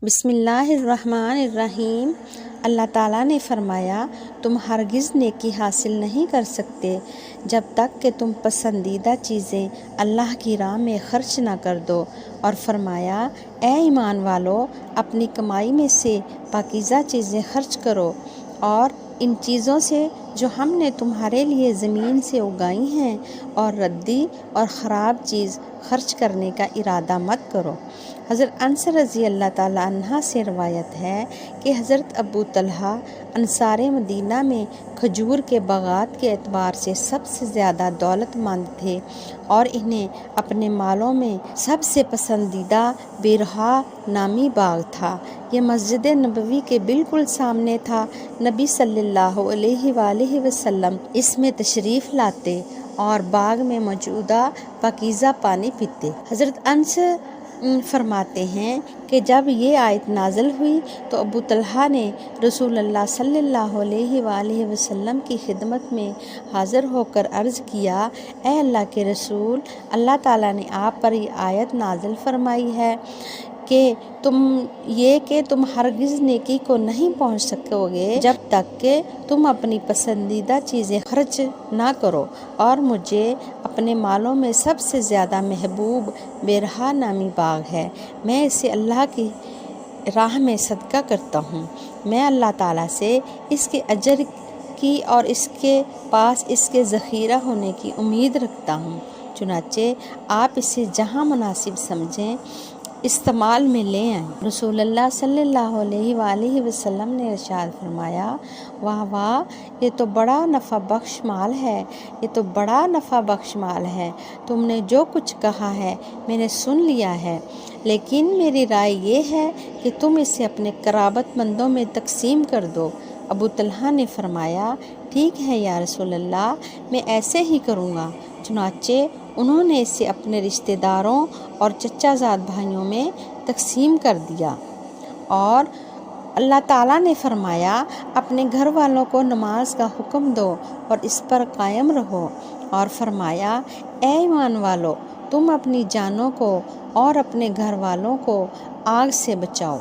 بسم اللہ الرحمن الرحیم۔ اللہ تعالیٰ نے فرمایا تم ہرگز نیکی حاصل نہیں کر سکتے جب تک کہ تم پسندیدہ چیزیں اللہ کی راہ میں خرچ نہ کر دو، اور فرمایا اے ایمان والو اپنی کمائی میں سے پاکیزہ چیزیں خرچ کرو، اور ان چیزوں سے جو ہم نے تمہارے لیے زمین سے اگائی ہیں، اور ردی اور خراب چیز خرچ کرنے کا ارادہ مت کرو۔ حضرت انس رضی اللہ تعالیٰ عنہ سے روایت ہے کہ حضرت ابو طلحہ انصار مدینہ میں کھجور کے باغات کے اعتبار سے سب سے زیادہ دولت مند تھے، اور انہیں اپنے مالوں میں سب سے پسندیدہ بیرہا نامی باغ تھا۔ یہ مسجد نبوی کے بالکل سامنے تھا۔ نبی صلی اللہ علیہ وآلہ وسلم اس میں تشریف لاتے اور باغ میں موجودہ پاکیزہ پانی پیتے۔ حضرت انس فرماتے ہیں کہ جب یہ آیت نازل ہوئی تو ابو طلحہ نے رسول اللہ صلی اللہ علیہ وآلہ وسلم کی خدمت میں حاضر ہو کر عرض کیا، اے اللہ کے رسول، اللہ تعالیٰ نے آپ پر یہ آیت نازل فرمائی ہے کہ تم ہرگز نیکی کو نہیں پہنچ سکو گے جب تک کہ تم اپنی پسندیدہ چیزیں خرچ نہ کرو، اور مجھے اپنے مالوں میں سب سے زیادہ محبوب بیرہا نامی باغ ہے۔ میں اسے اللہ کی راہ میں صدقہ کرتا ہوں۔ میں اللہ تعالیٰ سے اس کے اجر کی اور اس کے پاس اس کے ذخیرہ ہونے کی امید رکھتا ہوں، چنانچہ آپ اسے جہاں مناسب سمجھیں استعمال میں لے آئیں۔ رسول اللہ صلی اللہ علیہ وآلہ وسلم نے ارشاد فرمایا، واہ واہ، یہ تو بڑا نفع بخش مال ہے، یہ تو بڑا نفع بخش مال ہے۔ تم نے جو کچھ کہا ہے میں نے سن لیا ہے، لیکن میری رائے یہ ہے کہ تم اسے اپنے قرابت مندوں میں تقسیم کر دو۔ ابو طلحہ نے فرمایا، ٹھیک ہے یا رسول اللہ، میں ایسے ہی کروں گا۔ چنانچہ انہوں نے اسے اپنے رشتہ داروں اور چچا زاد بھائیوں میں تقسیم کر دیا، اور اللہ تعالیٰ نے فرمایا اپنے گھر والوں کو نماز کا حکم دو اور اس پر قائم رہو، اور فرمایا اے ایمان والو تم اپنی جانوں کو اور اپنے گھر والوں کو آگ سے بچاؤ۔